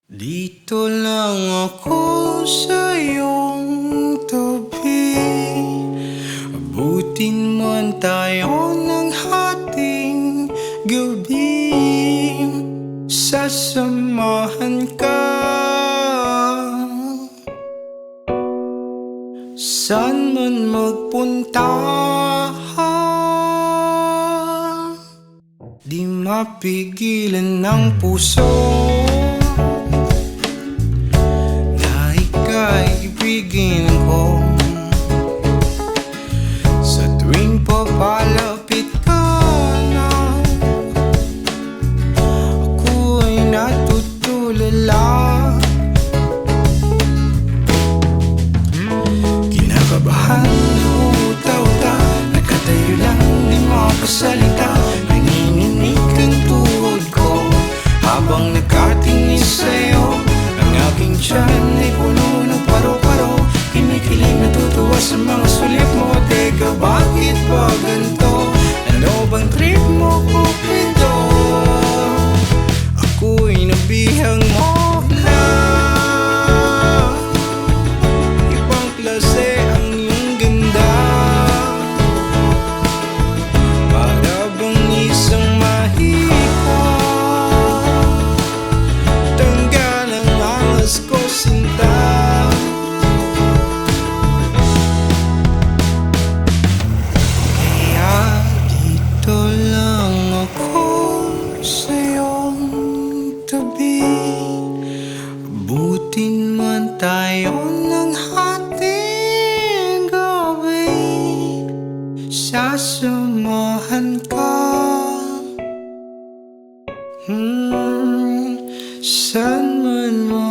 Dito lang ako sa iyong tabi. Abutin man tayo ng hating gabi. Sasamahan ka saan man magpunta. Di mapigilan ng puso ibigin ko. Sa tuwing papalapit ka na, ako ay natutulala. Kinakabahan, huta-huta, nakatayo lang, di makasalita. Nanginginig ang tuhod ko habang nakatingin sa'yo. Ang aking tiyan ay puno ng paro-paro. Kinikilig, natutuwa sa mga sulit mo. Teka, bakit ba ganito? Ano bang trip mo, Cupido? Ako'y nabihang mo na. Ibang klase ang iyong ganda, para bang isang mahika. Tanggal ang angas ko, sinta. Abutin man tayo ng hating gabi. Sasamahan ka saan man mo